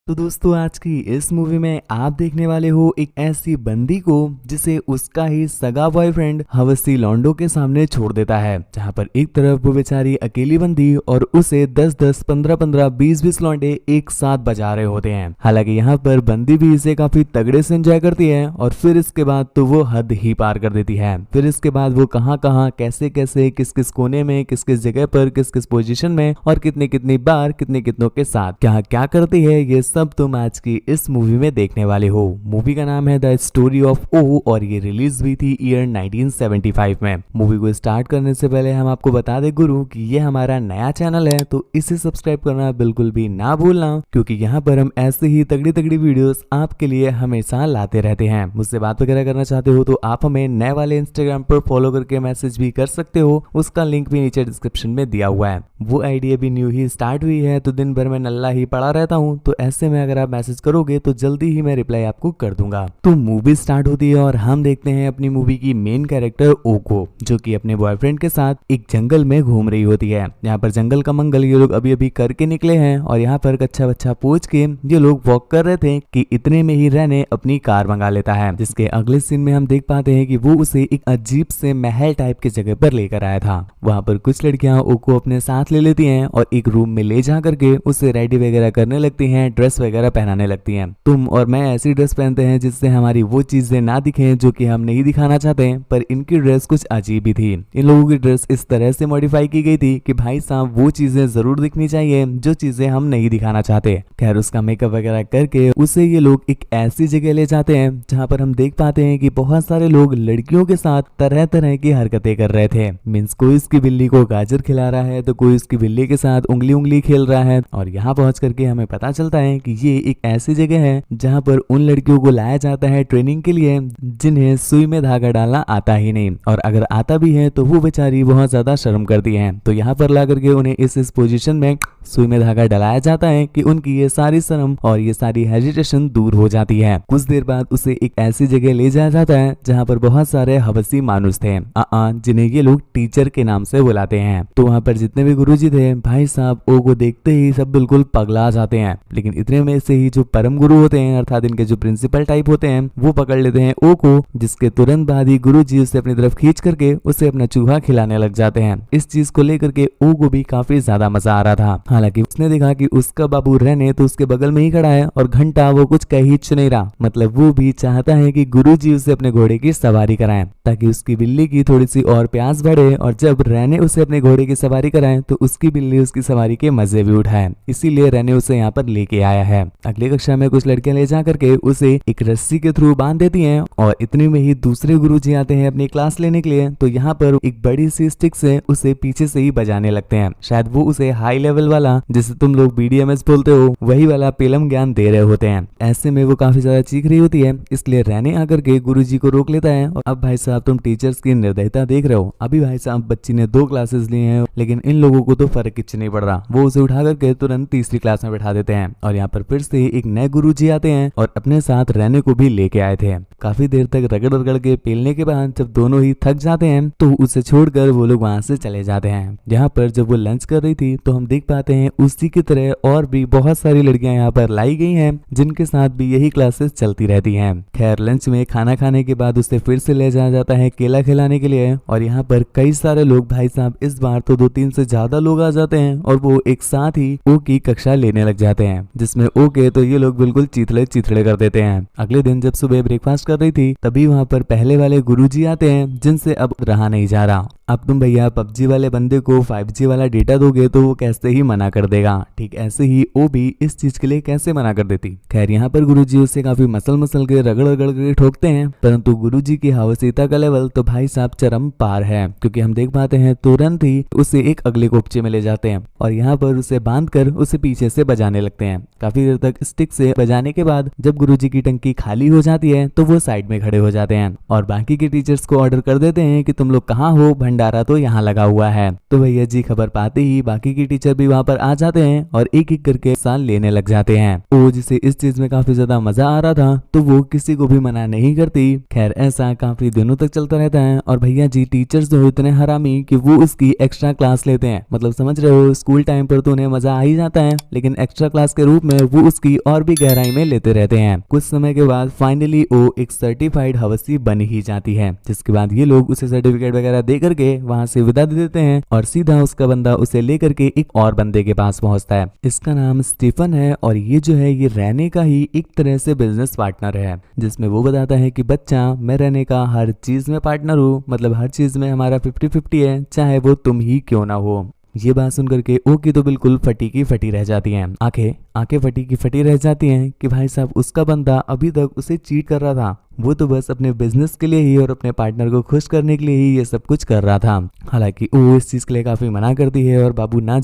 तो दोस्तों आज की इस मूवी में आप देखने वाले हो एक ऐसी बंदी को जिसे उसका ही सगा बॉयफ्रेंड हवसी लॉन्डो के सामने छोड़ देता है। जहां पर एक तरफ वो बेचारी अकेली बंदी और उसे 10-10, 15-15, 20-20 लौंडे एक साथ बजा रहे होते हैं। हालांकि यहाँ पर बंदी भी इसे काफी तगड़े से एंजॉय करती है और फिर इसके बाद तो वो हद ही पार कर देती है। फिर इसके बाद वो कहाँ कहाँ कैसे कैसे किस किस कोने में किस किस जगह पर किस किस पोजीशन में और कितनी कितनी बार कितने कितनों के साथ क्या क्या करती है, ये सब तुम आज की इस मूवी में देखने वाले हो। मूवी का नाम है द स्टोरी ऑफ ओ और ये रिलीज हुई थी ईयर 1975 में। मूवी को स्टार्ट करने से पहले हम आपको बता दें गुरु कि ये हमारा नया चैनल है, तो इसे सब्सक्राइब करना बिल्कुल भी ना भूलना, क्योंकि यहाँ पर हम ऐसे ही तगड़ी तगड़ी वीडियोस आपके लिए हमेशा लाते रहते हैं। मुझसे बात वगैरह करना चाहते हो तो आप हमें नए वाले इंस्टाग्राम पर फॉलो करके मैसेज भी कर सकते हो, उसका लिंक भी नीचे डिस्क्रिप्शन में दिया हुआ है। वो आईडी अभी न्यू ही स्टार्ट हुई है तो दिन भर में नल्ला ही पड़ा रहता हूँ, तो ऐसे में अगर आप मैसेज करोगे तो जल्दी ही मैं रिप्लाई आपको कर दूंगा। तो मूवी स्टार्ट होती है और हम देखते हैं अपनी मूवी की मेन कैरेक्टर ओ को, जो कि अपने बॉयफ्रेंड के साथ एक जंगल में घूम रही होती है। यहाँ पर जंगल का मंगल ये लोग अभी अभी करके निकले हैं और यहाँ पर कच्चा बच्चा पूछ के ये लोग वॉक कर रहे थे कि इतने में ही रहने अपनी कार मंगा लेता है, जिसके अगले सीन में हम देख पाते हैं कि वो उसे एक अजीब से महल टाइप की जगह पर लेकर आया था। वहाँ पर कुछ लड़कियां ओ को अपने साथ ले लेती हैं और एक रूम में ले जा करके उसे रेडी वगैरह करने लगती हैं, ड्रेस वगैरह पहनाने लगती हैं। तुम और मैं ऐसी ड्रेस पहनते हैं जिससे हमारी वो चीजें ना दिखें जो कि हम नहीं दिखाना चाहते हैं, पर इनकी ड्रेस कुछ अजीब ही थी। इन लोगों की ड्रेस इस तरह से मॉडिफाई की गई थी कि भाई साहब वो चीजें जरूर दिखनी चाहिए जो चीजें हम नहीं दिखाना चाहते। खैर उसका मेकअप वगैरह करके उसे ये लोग एक ऐसी जगह ले जाते हैं जहाँ पर हम देख पाते हैं कि बहुत सारे लोग लड़कियों के साथ तरह तरह की हरकतें कर रहे थे। मीन्स कोई इसकी बिल्ली को गाजर खिला रहा है तो कोई इसकी बिल्ली के साथ उंगली उंगली खेल रहा है। और यहाँ पहुंच करके हमें पता चलता है कि ये एक ऐसी जगह है जहाँ पर उन लड़कियों को लाया जाता है ट्रेनिंग के लिए जिन्हें सुई में धागा डालना आता ही नहीं, और अगर आता भी है तो वो बेचारी बहुत ज्यादा शर्म करती है। तो यहाँ पर ला करके उन्हें इस पोजीशन में सुई में धागा डलाया जाता है कि उनकी ये सारी शर्म और ये सारी हेजिटेशन दूर हो जाती है। कुछ देर बाद उसे एक ऐसी जगह ले जाया जाता है जहाँ पर बहुत सारे हवसी मानुस थे, जिन्हें ये लोग टीचर के नाम से बुलाते हैं। तो वहाँ पर जितने भी गुरुजी थे भाई साहब ओ को देखते ही सब बिल्कुल पगला जाते हैं। लेकिन इतने में से ही जो परम गुरु होते हैं अर्थात इनके जो प्रिंसिपल टाइप होते हैं वो पकड़ लेते हैं ओ को, जिसके तुरंत बाद ही गुरुजी उसे अपनी तरफ खींच करके उसे अपना चूहा खिलाने लग जाते हैं। इस चीज को लेकर के ओ को भी काफी ज्यादा मजा आ रहा था। हालांकि उसने देखा कि उसका बाबू रहने तो उसके बगल में ही खड़ा है और घंटा वो कुछ कह ही नहीं रहा। मतलब वो भी चाहता है कि गुरुजी उसे अपने घोड़े की सवारी कराएं ताकि उसकी बिल्ली की थोड़ी सी और प्यास बढ़े, और जब रहने उसे अपने घोड़े की सवारी कराएं तो उसकी बिल्ली उसकी सवारी के मजे भी उठाए। इसीलिए रहने उसे यहाँ पर लेके आया है। अगली कक्षा में कुछ लड़कियां ले जा करके उसे एक रस्सी के थ्रू बांध देती हैं और इतने में ही दूसरे गुरुजी आते हैं अपनी क्लास लेने के लिए। तो यहाँ पर एक बड़ी सी स्टिक से उसे पीछे से ही बजाने लगते हैं। शायद वो उसे हाई लेवल वाला, जिसे तुम लोग BDMS बोलते हो, वही वाला पेलम ज्ञान दे रहे होते हैं। ऐसे में वो काफी ज्यादा चीख रही होती है, इसलिए रहने आकर के गुरुजी को रोक लेता है। और अब भाई साहब तुम टीचर्स की निर्दयता देख रहे हो। अभी भाई साहब बच्ची ने 2 क्लासेस लिए हैं लेकिन इन लोगों को तो फर्क कुछ नहीं पड़ रहा। वो उसे उठा करके तुरंत तीसरी क्लास में बैठा देते हैं और यहाँ पर फिर से एक नए गुरुजी आते हैं और अपने साथ रहने को भी लेके आए थे। काफी देर तक रगड़ रगड़ के पेलने के बाद जब दोनों ही थक जाते हैं तो उसे छोड़कर वो लोग वहां से चले जाते हैं। यहाँ पर जब वो लंच कर रही थी तो हम देख पाते हैं उसी की तरह और भी बहुत सारी लड़कियां यहाँ पर लाई गई हैं जिनके साथ भी यही क्लासेस चलती रहती हैं। खैर लंच में खाना खाने के बाद उसे फिर से ले जाया जाता है केला खिलाने के लिए और यहाँ पर कई सारे लोग भाई साहब इस बार तो 2-3 से ज्यादा लोग आ जाते हैं और वो एक साथ ही ओ की कक्षा लेने लग जाते हैं, जिसमें ओ के तो ये लोग बिल्कुल चीथड़े चीथड़े कर देते हैं। अगले दिन जब सुबह ब्रेकफास्ट कर रही थी तभी वहाँ पर पहले वाले गुरुजी आते हैं जिनसे अब रहा नहीं जा रहा। अब तुम भैया PUBG वाले बंदे को 5G वाला डेटा दोगे तो वो कैसे ही मना कर देगा, ठीक ऐसे ही ओ भी इस चीज के लिए कैसे मना कर देती। खैर यहाँ पर गुरुजी उसे काफी मसल के रगड़ रगड़ के ठोकते हैं, परंतु गुरुजी की हवसीता का लेवल तो भाई साहब चरम पार है, क्योंकि हम देख पाते हैं तुरंत ही उसे एक अगले कोपचे में ले जाते हैं और यहाँ पर उसे बांधकर उसे पीछे से बजाने लगते हैं। काफी देर तक स्टिक से बजाने के बाद जब गुरुजी की टंकी खाली हो जाती है तो वो साइड में खड़े हो जाते हैं और बाकी के टीचर्स को ऑर्डर कर देते हैं कि तुम लोग कहाँ हो, भंडारा तो यहाँ लगा हुआ है। तो भैया जी खबर पाते ही बाकी के टीचर भी वहाँ पर आ जाते हैं और एक एक करके साल लेने लग जाते हैं। वो जिसे इस चीज में काफी ज्यादा मजा आ रहा था तो वो किसी को भी मना नहीं करती। खैर ऐसा काफी दिनों तक चलता रहता है और भैया जी टीचर्स जो इतने हरामी कि वो उसकी एक्स्ट्रा क्लास लेते हैं। मतलब समझ रहे हो, स्कूल टाइम पर तो उन्हें मजा आ ही जाता है, लेकिन एक्स्ट्रा क्लास के रूप में वो उसकी और भी गहराई में लेते रहते हैं। कुछ समय के बाद फाइनली वो एक सर्टिफाइड हवसी बन ही जाती है, जिसके बाद ये लोग उसे सर्टिफिकेट वगैरह दे करके वहां से विदा दे देते हैं और सीधा उसका बंदा उसे लेकर के एक और बंदे के पास पहुंचता है। इसका नाम स्टीफन है और ये जो है ये रहने का ही एक तरह से बिजनेस पार्टनर है, जिसमें वो बताता है कि बच्चा मैं रहने का हर चीज में पार्टनर हूँ, मतलब हर चीज में हमारा 50-50 है, चाहे वो तुम ही क्यों ना हो। ये बात सुनकर के ओ की तो बिल्कुल फटी की फटी रह जाती हैं, आंखें फटी की फटी रह जाती हैं कि भाई साहब उसका बंदा अभी तक उसे चीट कर रहा था, वो तो बस अपने बिजनेस के लिए ही और अपने पार्टनर को खुश करने के लिए ही ये सब कुछ कर रहा था। हालांकि वो इस चीज के लिए काफी मना करती है और बाबू ना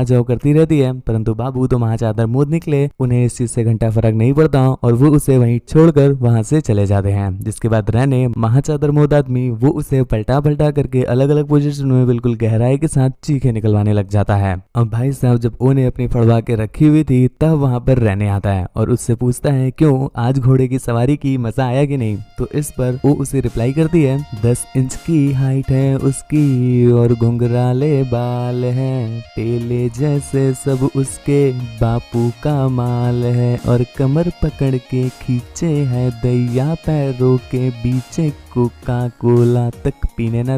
जाओ करती रहती है, परंतु बाबू तो महाचादर मोद निकले, उन्हें इस चीज से घंटा फर्क नहीं पड़ता और वो उसे वहीं छोड़कर वहां से चले जाते हैं। जिसके बाद रहने महाचादर मोद आदमी वो उसे पलटा पलटा करके अलग अलग पोजीशन में बिल्कुल गहराई के साथ चीखे निकलवाने लग जाता है। अब भाई साहब जब ओ ने अपनी फड़वा के रखी हुई थी तब वहां पर रहने आता है और उससे पूछता है क्यों आज घोड़े की सवारी की मजा आया कि नहीं। तो इस पर वो उसे रिप्लाई करती है 10 इंच की हाइट है उसकी और घुंघराले बाल है, पेले जैसे सब उसके बापू का माल है और कमर पकड़ के खींचे है दैया पैरों के बीचे, कोका कोला तक पीने ना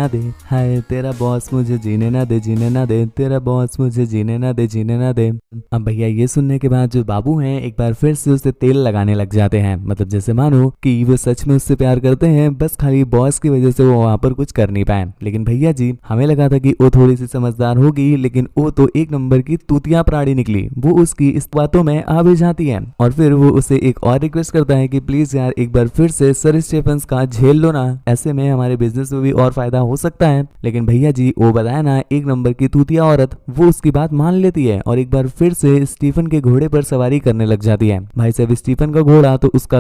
दे हाय तेरा बॉस मुझे जीने ना दे तेरा बॉस मुझे जीने ना दे। अब भैया ये सुनने के बाद जो बाबू हैं एक बार फिर से उसे तेल लगाने लग जाते हैं, मतलब जैसे मानो कि वो सच में उससे प्यार करते हैं, बस खाली बॉस की वजह से वो वहां पर कुछ कर नहीं पाए। लेकिन भैया जी हमें लगा था कि वो थोड़ी सी समझदार होगी, लेकिन वो तो एक नंबर की तूतिया प्राणी निकली। वो उसकी इस बातों में आ भी जाती है और फिर वो उसे एक और रिक्वेस्ट करता है कि प्लीज यार एक बार फिर से सर स्टीफन्स का झेल लो ना, ऐसे में हमारे बिजनेस में भी और फायदा हो सकता है। लेकिन भैया जी वो बताया ना एक नंबर की तूतिया औरत, वो उसकी बात मान लेती है और एक बार फिर से स्टीफन के घोड़े पर सवारी करने लग जाती है। भाई साहब स्टीफन का घोड़ा तो उसका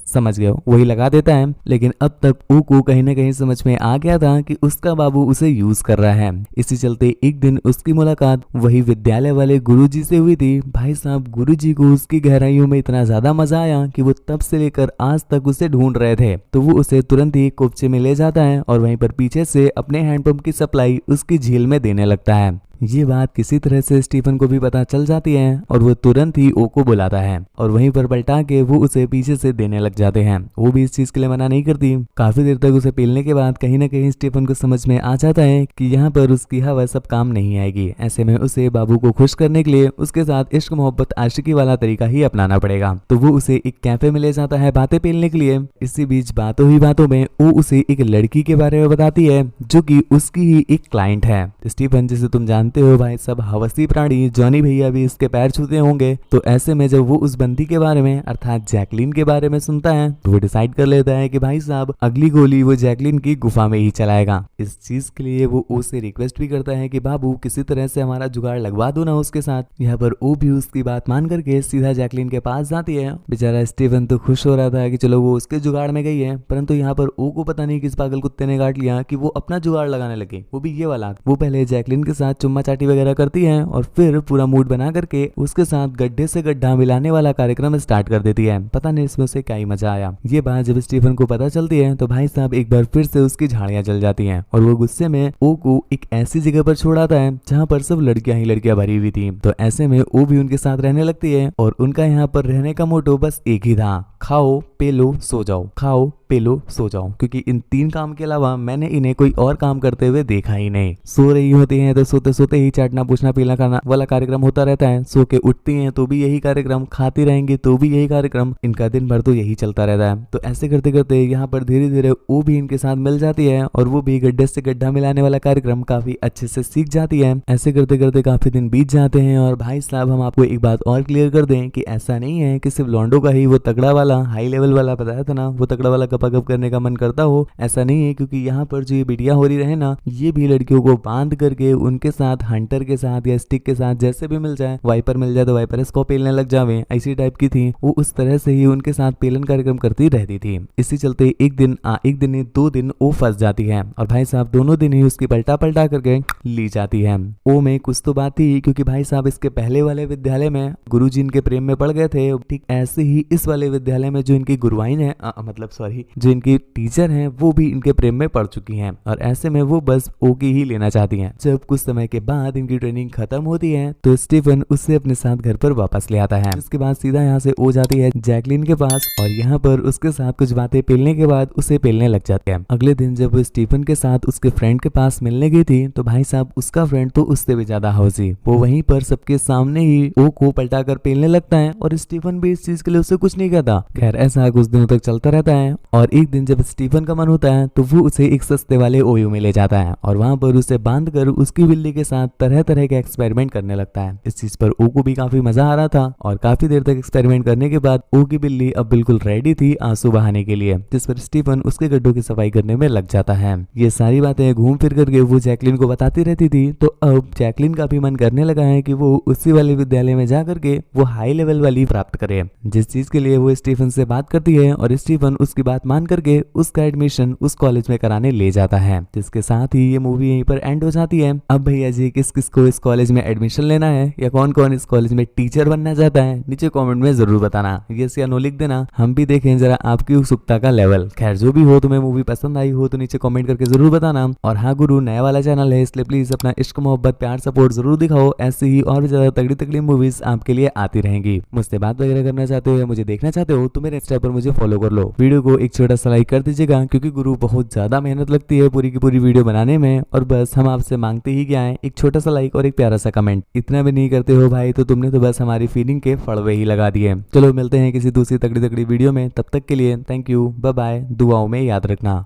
समझ गए वही लगा देता है, लेकिन अब तक ऊ को कहीं ना कहीं समझ में आ गया था कि उसका बाबू उसे यूज कर रहा है। इसी चलते एक दिन उसकी मुलाकात वही विद्यालय वाले गुरुजी से हुई थी। भाई साहब गुरुजी को उसकी गहराइयों में इतना ज्यादा मजा आया कि वो तब से लेकर आज तक उसे ढूंढ रहे थे। तो वो उसे तुरंत ही कोपचे में ले जाता है और वहीं पर पीछे से अपने हैंडपंप की सप्लाई उसकी झील में देने लगता है। ये बात किसी तरह से स्टीफन को भी पता चल जाती है और वो तुरंत ही ओ को बुलाता है और वहीं पर पलटा के वो उसे पीछे से देने लग जाते हैं। वो भी इस चीज के लिए मना नहीं करती। काफी देर तक उसे पीलने के बाद कहीं ना कहीं स्टीफन को समझ में आ जाता है कि यहाँ पर उसकी हवा सब काम नहीं आएगी। ऐसे में उसे बाबू को खुश करने के लिए उसके साथ इश्क मोहब्बत आशिकी वाला तरीका ही अपनाना पड़ेगा। तो वो उसे एक कैफे में ले जाता है बातें पीलने के लिए। इसी बीच बातों ही बातों में वो उसे एक लड़की के बारे में बताती है जो कि उसकी ही एक क्लाइंट है। स्टीफन जिसे तुम जानते हो भाई सब हवसी प्राणी जॉनी भैया भी इसके पैर छूते होंगे। तो ऐसे में जब वो उस बंदी के बारे में अर्थात जैकलिन के बारे में सुनता है तो वो डिसाइड कर लेता है कि भाई साहब अगली गोली वो जैकलिन की गुफा में ही चलाएगा। इस चीज के लिए वो उससे रिक्वेस्ट भी करता है कि बाबू किसी तरह से हमारा जुगाड़ लगवा दो ना उसके साथ। यहाँ पर वो भी उसकी बात मान करके सीधा जैकलिन के पास जाती है। बेचारा स्टीफन तो खुश हो रहा था कि चलो वो उसके जुगाड़ में गई है, परंतु यहाँ पर ओ को पता नहीं किस पागल कुत्ते ने काट लिया कि वो अपना जुगाड़ लगाने लगे। वो भी ये वाला, वो पहले जैकलिन के साथ चुम्मा चाटी वगैरह करती है और फिर पूरा मूड बना करके उसके साथ गड्ढे से गड्ढा मिलाने वाला कार्यक्रम स्टार्ट कर देती है। पता नहीं इसमें उसे क्या ही मजा आया। ये बात जब स्टीफन को पता चलती है तो भाई साहब एक बार फिर से उसकी झाड़ियां जल जाती हैं और वो गुस्से में ओ को एक ऐसी जगह पर छोड़ाता है जहां पर सब लड़कियां ही लड़कियां भरी हुई थी। तो ऐसे में ओ भी उनके साथ रहने लगती है और उनका यहाँ पर रहने का मोटो बस एक ही था, खाओ पे लो सो जाओ, खाओ पे लो सो जाओ, क्योंकि इन 3 काम के अलावा मैंने इन्हें कोई और काम करते हुए देखा ही नहीं। सो रही होती हैं तो सोते सोते ही चाटना पूछना पीला खाना वाला कार्यक्रम होता रहता है, सो के उठती हैं तो भी यही कार्यक्रम, खाती रहेंगे तो भी यही कार्यक्रम, इनका दिन भर तो यही चलता रहता है। तो ऐसे करते करते यहाँ पर धीरे धीरे वो भी इनके साथ मिल जाती है और वो भी गड्ढे से गड्ढा मिलाने वाला कार्यक्रम काफी अच्छे से सीख जाती है। ऐसे करते करते काफी दिन बीत जाते हैं और भाई साहब हम आपको एक बात और क्लियर कर दें कि ऐसा नहीं है कि सिर्फ लॉन्डो का ही वो तगड़ा वाला हाई लेवल लेवल वाला बताया था ना, वो तगड़ा वाला गपागप करने का मन करता हो, ऐसा नहीं है। क्योंकि यहाँ पर जो ये बिटिया हो रही रहे ना, ये भी लड़कियों को बांध करके उनके साथ हंटर के साथ या स्टिक के साथ जैसे भी मिल जाए, वाइपर मिल जाए तो वाइपर इसको पेलने लग जावे, ऐसी टाइप की थी वो। उस तरह से ही उनके साथ पेलन कार्यक्रम करती रहती थी। इसी चलते एक दिन नहीं 2 दिन वो फंस जाती है और भाई साहब दोनों दिन ही उसकी पलटा पलटा करके ली जाती है। वो में कुछ तो बात थी, क्योंकि भाई साहब इसके पहले वाले विद्यालय में गुरुजी इनके प्रेम में पड़ गए थे। ठीक ऐसे ही इस वाले विद्यालय में जो इनकी गुरुवाइन है, मतलब सॉरी जो इनकी टीचर हैं, वो भी इनके प्रेम में पड़ चुकी हैं और ऐसे में वो बस ओके ही लेना चाहती हैं। जब कुछ समय के बाद इनकी ट्रेनिंग खत्म होती है तो स्टीफन उससे अपने साथ घर पर वापस ले आता है। इसके बाद सीधा यहाँ से ओ जाती है जैकलिन के पास और यहाँ पर उसके साथ कुछ बातें पेलने के बाद उसे पेलने लग जाते हैं। अगले दिन जब वो स्टीफन के साथ उसके फ्रेंड के पास मिलने गई थी तो भाई साहब उसका फ्रेंड तो उससे भी ज्यादा हौसी, वो वहीं पर सबके सामने ही ओ को पलटा कर पेलने लगता है और स्टीफन भी इस चीज के लिए उससे कुछ नहीं कहता। खैर ऐसा कुछ दिनों तक चलता रहता है और एक दिन जब स्टीफन का मन होता है तो वो उसे एक सस्ते वाले ओयो में ले जाता है और वहां पर उसे बांध कर उसकी बिल्ली के साथ तरह तरह के एक्सपेरिमेंट करने लगता है। इस चीज पर ओ को भी काफी मजा आ रहा था और काफी देर तक एक्सपेरिमेंट करने के बाद ओ की बिल्ली अब बिल्कुल रेडी थी आंसू बहाने के लिए, जिस पर स्टीफन उसके गड्ढों की सफाई करने में लग जाता है। ये सारी बातें घूम फिर करके वो जैकलिन को बताती रहती थी। तो अब जैकलिन का भी मन करने लगा है कि वो उसी वाले विद्यालय में जा करके वो हाई लेवल वाली प्राप्त करे, जिस चीज के लिए वो स्टीफन से बात करती है और स्टीफन उसकी बात मान करके उसका एडमिशन उस कॉलेज में कराने ले जाता है। जिसके साथ ही ये मूवी यहीं पर एंड हो जाती है। अब भैया जी किस किस को इस कॉलेज में एडमिशन लेना है या कौन कौन इस कॉलेज में टीचर बनना चाहता है, नीचे कमेंट में जरूर बताना, यस या नो लिख देना, हम भी देखें जरा आपकी उत्सुकता का लेवल। खैर जो भी हो, तुम्हें मूवी पसंद आई हो तो नीचे कमेंट करके जरूर बताना। और हाँ गुरु नया वाला चैनल है, इसलिए प्लीज अपना इश्क मोहब्बत प्यार सपोर्ट जरूर दिखाओ, ऐसी ही और भी ज्यादा तगड़ी तगड़ी मूवीज आपके लिए आती रहेंगी। मुझसे बात वगैरह करना चाहते हो या मुझे देखना चाहते हो तो मेरे इंस्टा पर मुझे फॉलो कर लो। वीडियो को एक छोटा सा लाइक कर दीजिएगा, क्योंकि गुरु बहुत ज्यादा मेहनत लगती है पूरी की पूरी वीडियो बनाने में और बस हम आपसे मांगते ही क्या है, एक छोटा सा लाइक और एक प्यारा सा कमेंट। इतना भी नहीं करते हो भाई तो तुमने तो बस हमारी फीलिंग के फड़वे ही लगा दिए। चलो मिलते हैं किसी दूसरी तगड़ी तगड़ी वीडियो में, तब तक के लिए थैंक यू, बाय बाय, दुआओं में याद रखना।